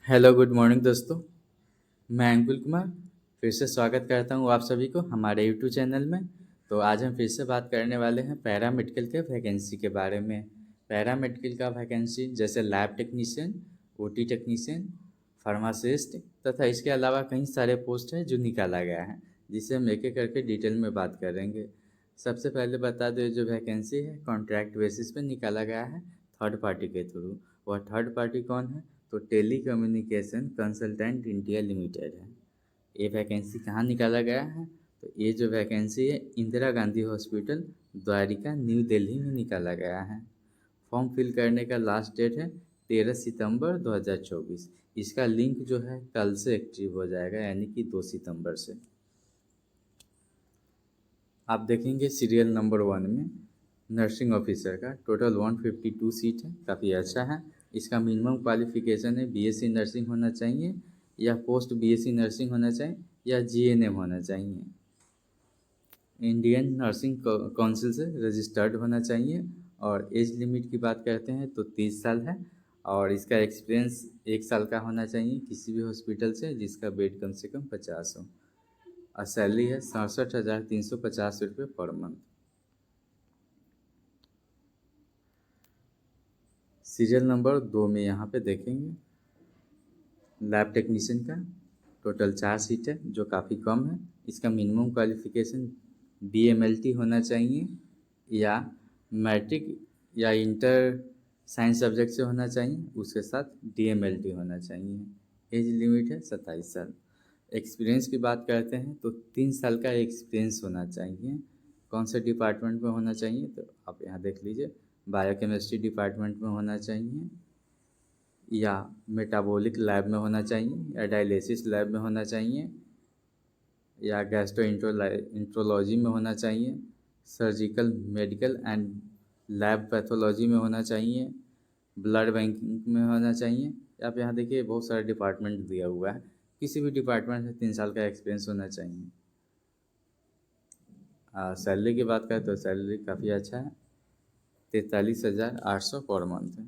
Hello good morning दोस्तों। मैं अंकुल कुमार फिर से स्वागत करता हूँ आप सभी को हमारे यूट्यूब चैनल में। तो आज हम फिर से बात करने वाले हैं पैरामेडिकल के वैकेंसी के बारे में। पैरामेडिकल का वैकेंसी जैसे lab technician, OT technician, pharmacist तथा इसके अलावा कई सारे पोस्ट हैं जो निकाला गया है, जिसे हम एक एक करके डिटेल में बात करेंगे। सबसे पहले बता दें, जो वैकेंसी है कॉन्ट्रैक्ट बेसिस पे निकाला गया है, थर्ड पार्टी के थ्रू। वह थर्ड पार्टी कौन है? तो telecommunication consultant India limited है। ये वैकेंसी कहाँ निकाला गया है? तो ये जो वैकेंसी है इंदिरा गांधी हॉस्पिटल द्वारिका न्यू दिल्ली में निकाला गया है। फॉर्म फिल करने का लास्ट डेट है 13 सितंबर 2024। इसका लिंक जो है कल से एक्टिव हो जाएगा, यानी कि 2 सितंबर से। आप देखेंगे सीरियल नंबर 1 में नर्सिंग ऑफिसर का टोटल 152 सीट है, काफ़ी अच्छा है। इसका मिनिमम क्वालिफिकेशन है बीएससी नर्सिंग होना चाहिए, या पोस्ट बीएससी नर्सिंग होना चाहिए, या जीएनएम होना चाहिए। इंडियन नर्सिंग काउंसिल से रजिस्टर्ड होना चाहिए। और एज लिमिट की बात करते हैं तो 30 साल है। और इसका एक्सपीरियंस 1 साल का होना चाहिए किसी भी हॉस्पिटल से जिसका बेड कम से कम 50 हो। और सैलरी है 67,350 रुपये पर मंथ। सीरियल नंबर 2 में यहाँ पे देखेंगे लैब टेक्नीशियन का टोटल 4 सीट है, जो काफ़ी कम है। इसका मिनिमम क्वालिफिकेशन बीएमएलटी होना चाहिए, या मैट्रिक या इंटर साइंस सब्जेक्ट से होना चाहिए, उसके साथ डीएमएलटी होना चाहिए। एज लिमिट है 27 साल। एक्सपीरियंस की बात करते हैं तो 3 साल का एक्सपीरियंस होना चाहिए। कौन से डिपार्टमेंट में होना चाहिए? तो आप यहाँ देख लीजिए, बायोकेमिस्ट्री डिपार्टमेंट में होना चाहिए, या मेटाबॉलिक लैब में होना चाहिए, या डायलिसिस लैब में होना चाहिए, या गैस्ट्रोइंट्रोलॉजी में होना चाहिए, surgical medical and lab pathology में होना चाहिए, ब्लड बैंकिंग में होना चाहिए। आप यहाँ देखिए बहुत सारे डिपार्टमेंट दिया हुआ है, किसी भी डिपार्टमेंट में 3 साल का एक्सपीरियंस होना चाहिए। सैलरी की बात करें तो सैलरी काफ़ी अच्छा है, 43,800 पर मंथ है।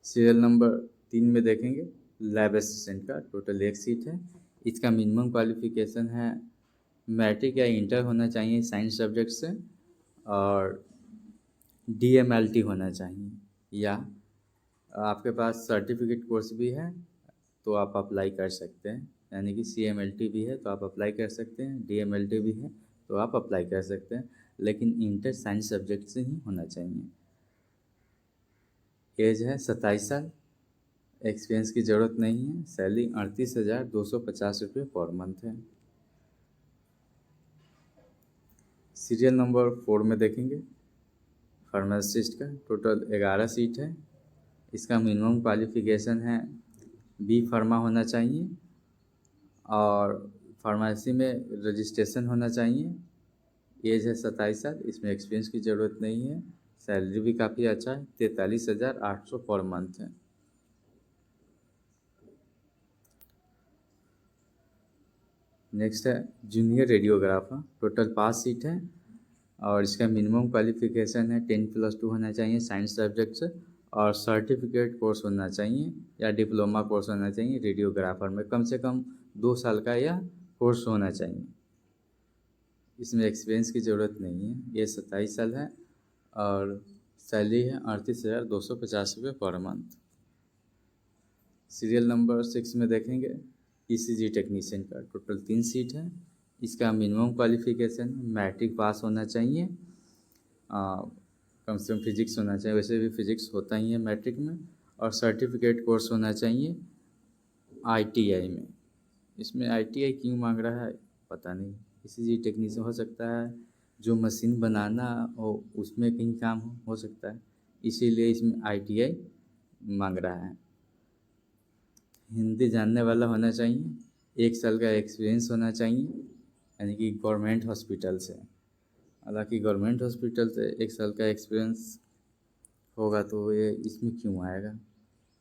सीरियल नंबर 3 में देखेंगे लैब असिस्टेंट का टोटल 1 सीट है। इसका मिनिमम क्वालिफिकेशन है मैट्रिक या इंटर होना चाहिए साइंस सब्जेक्ट से, और डीएमएलटी होना चाहिए, या आपके पास सर्टिफिकेट कोर्स भी है तो आप अप्लाई कर सकते हैं। यानी कि सीएमएलटी भी है तो आप अप्लाई कर सकते हैं, डीएमएलटी भी है तो आप अप्लाई कर सकते हैं, लेकिन इंटर साइंस सब्जेक्ट से ही होना चाहिए। एज है 27 साल। एक्सपीरियंस की ज़रूरत नहीं है। सैलरी 38,250 रुपये पर मंथ है। सीरियल नंबर 4 में देखेंगे फार्मासिस्ट का टोटल 11 सीट है। इसका मिनिमम क्वालिफिकेशन है बी फार्मा होना चाहिए, और फार्मेसी में रजिस्ट्रेशन होना चाहिए। एज है 27 साल। इसमें एक्सपीरियंस की ज़रूरत नहीं है। सैलरी भी काफ़ी अच्छा है, 43,800 पर मंथ है। नेक्स्ट है जूनियर रेडियोग्राफर, टोटल 5 सीट है, और इसका मिनिमम क्वालिफिकेशन है 10+2 होना चाहिए साइंस सब्जेक्ट से, और सर्टिफिकेट कोर्स होना चाहिए या डिप्लोमा कोर्स होना चाहिए रेडियोग्राफर में, कम से कम 2 साल का यह कोर्स होना चाहिए। इसमें एक्सपीरियंस की ज़रूरत नहीं है। ये 27 साल है, और सैलरी है 38,250 रुपये पर मंथ। सीरियल नंबर 6 में देखेंगे ईसीजी टेक्नीशियन का टोटल 3 सीट है। इसका मिनिमम क्वालिफिकेशन मैट्रिक पास होना चाहिए, कम से कम फिजिक्स होना चाहिए, वैसे भी फिजिक्स होता ही है मैट्रिक में, और सर्टिफिकेट कोर्स होना चाहिए आईटीआई में। इसमें आईटीआई क्यों मांग रहा है पता नहीं। ईसीजी टेक्नीशियन हो सकता है जो मशीन बनाना हो उसमें कहीं काम हो सकता है, इसीलिए इसमें आईटीआई मांग रहा है। हिंदी जानने वाला होना चाहिए, 1 साल का एक्सपीरियंस होना चाहिए, यानी कि गवर्नमेंट हॉस्पिटल से। हालांकि गवर्नमेंट हॉस्पिटल से 1 साल का एक्सपीरियंस होगा तो ये इसमें क्यों आएगा?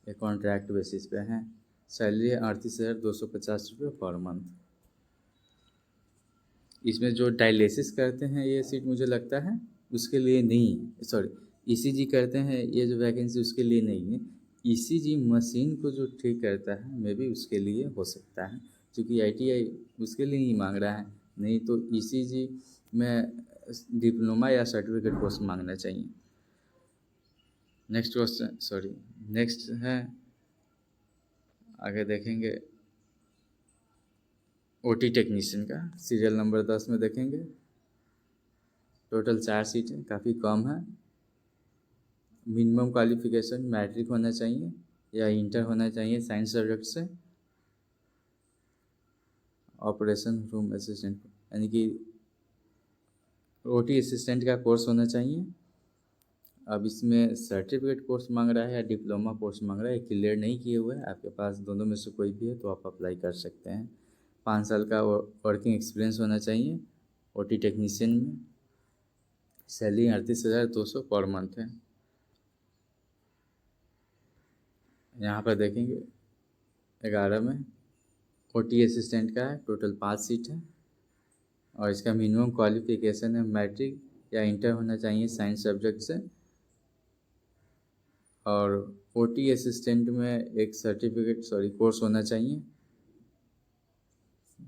ये कॉन्ट्रैक्ट बेसिस पे है। सैलरी है 38,250 रुपये पर मंथ। इसमें जो डायलिसिस करते हैं ये सीट मुझे लगता है उसके लिए नहीं, सॉरी, ईसीजी करते हैं, ये जो वैकेंसी उसके लिए नहीं है। ईसीजी मशीन को जो ठीक करता है मे भी उसके लिए हो सकता है, क्योंकि आईटीआई उसके लिए ही मांग रहा है। नहीं तो ईसीजी में डिप्लोमा या सर्टिफिकेट कोर्स मांगना चाहिए। नेक्स्ट क्वेश्चन, सॉरी नेक्स्ट है, आगे देखेंगे ओटी टेक्नीशियन का, सीरियल नंबर 10 में देखेंगे। टोटल 4 सीटें, काफ़ी कम है। मिनिमम क्वालिफिकेशन मैट्रिक होना चाहिए या इंटर होना चाहिए साइंस सब्जेक्ट से। ऑपरेशन रूम असिस्टेंट यानी कि ओटी असिस्टेंट का कोर्स होना चाहिए। अब इसमें सर्टिफिकेट कोर्स मांग रहा है या डिप्लोमा कोर्स मांग रहा है, क्लियर नहीं किए हुए हैं। आपके पास दोनों में से कोई भी है तो आप अप्लाई कर सकते हैं। 5 साल का वर्किंग एक्सपीरियंस होना चाहिए ओटी टेक्नीशियन में। सैलरी 38,200 पर मंथ है। यहाँ पर देखेंगे 11 में ओटी असिस्टेंट का है, टोटल 5 सीट है और इसका मिनिमम क्वालिफिकेशन है मैट्रिक या इंटर होना चाहिए साइंस सब्जेक्ट से। और ओटी असिस्टेंट में एक कोर्स होना चाहिए।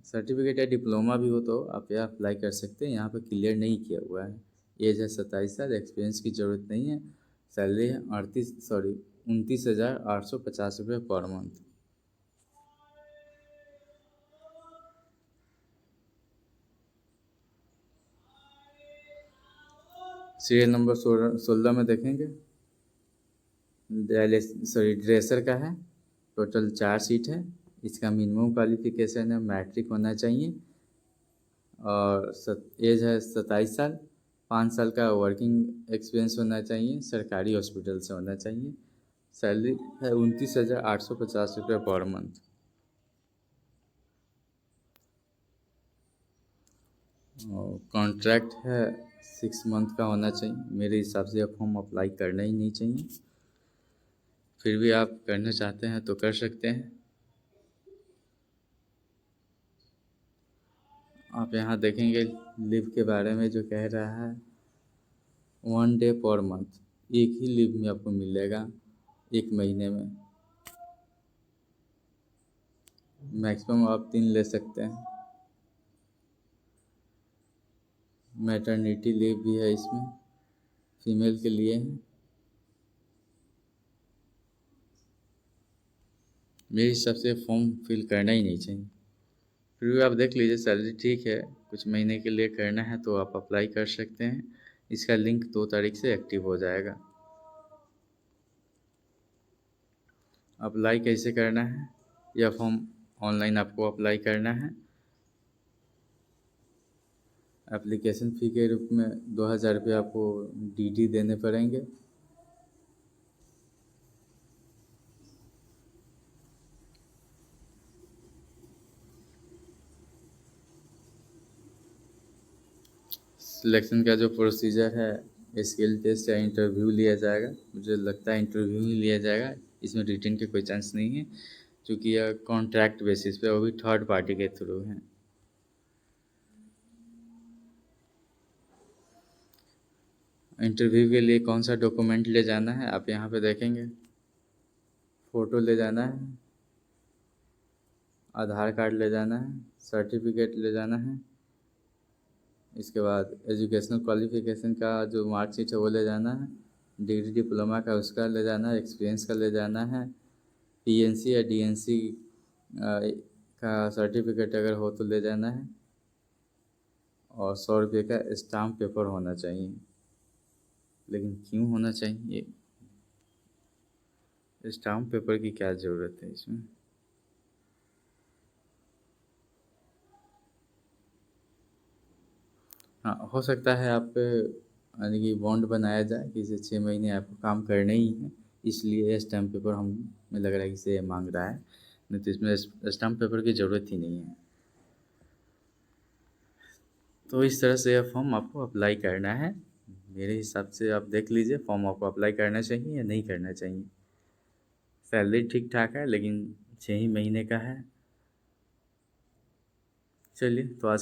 सर्टिफिकेट या डिप्लोमा भी हो तो आप यहाँ अप्लाई कर सकते हैं। यहाँ पर क्लियर नहीं किया हुआ है। एज है 27 साल, एक्सपीरियंस की ज़रूरत नहीं है। सैलरी है 29,850 रुपये पर मंथ। सीरियल नंबर 16 में देखेंगे ड्रेसर का है। टोटल 4 सीट है। इसका मिनिमम क्वालिफिकेशन है मैट्रिक होना चाहिए और एज है 27 साल। 5 साल का वर्किंग एक्सपीरियंस होना चाहिए, सरकारी हॉस्पिटल से होना चाहिए। सैलरी है 29,850 रुपये पर मंथ। और कॉन्ट्रैक्ट है 6 मंथ का होना चाहिए। मेरे हिसाब से अब हम अप्लाई करना ही नहीं चाहिए, फिर भी आप करना चाहते हैं तो कर सकते हैं। आप यहाँ देखेंगे लीव के बारे में जो कह रहा है 1 डे पर मंथ, एक ही लीव में आपको मिलेगा 1 महीने में। मैक्सिमम आप 3 ले सकते हैं। मैटरनिटी लीव भी है इसमें, फीमेल के लिए है। मेरे हिसाब से फॉर्म फिल करना ही नहीं चाहिए, फिर भी आप देख लीजिए। सैलरी ठीक है, कुछ महीने के लिए करना है तो आप अप्लाई कर सकते हैं। इसका लिंक 2 तारीख से एक्टिव हो जाएगा। अप्लाई कैसे करना है, यह फॉर्म ऑनलाइन आपको अप्लाई करना है। एप्लीकेशन फ़ी के रूप में 2,000 रुपये आपको डीडी देने पड़ेंगे। सिलेक्शन का जो प्रोसीजर है, स्किल टेस्ट या इंटरव्यू लिया जाएगा। मुझे लगता है इंटरव्यू ही लिया जाएगा, इसमें रिटन के कोई चांस नहीं है, क्योंकि यह कॉन्ट्रैक्ट बेसिस पे, वो भी थर्ड पार्टी के थ्रू है। इंटरव्यू के लिए कौन सा डॉक्यूमेंट ले जाना है, आप यहाँ पे देखेंगे। फ़ोटो ले जाना है, आधार कार्ड ले जाना है, सर्टिफिकेट ले जाना है। इसके बाद एजुकेशनल क्वालिफ़िकेशन का जो मार्कशीट है वो ले जाना है। डिग्री डिप्लोमा का उसका ले जाना है, एक्सपीरियंस का ले जाना है। पीएनसी या डीएनसी का सर्टिफिकेट अगर हो तो ले जाना है। और 100 रुपये का स्टाम्प पेपर होना चाहिए। लेकिन क्यों होना चाहिए, स्टाम्प पेपर की क्या ज़रूरत है इसमें? हाँ, हो सकता है आप यानी कि बॉन्ड बनाया जाए कि इसे 6 महीने आपको काम करना ही है, इसलिए स्टाम्प पेपर हमें लग रहा है कि इसे मांग रहा है। नहीं तो इसमें स्टाम्प पेपर की ज़रूरत ही नहीं है। तो इस तरह से यह फॉर्म आपको अप्लाई करना है। मेरे हिसाब से आप देख लीजिए फॉर्म आपको अप्लाई करना चाहिए या नहीं करना चाहिए। सैलरी ठीक ठाक है लेकिन 6 ही महीने का है। चलिए, तो आज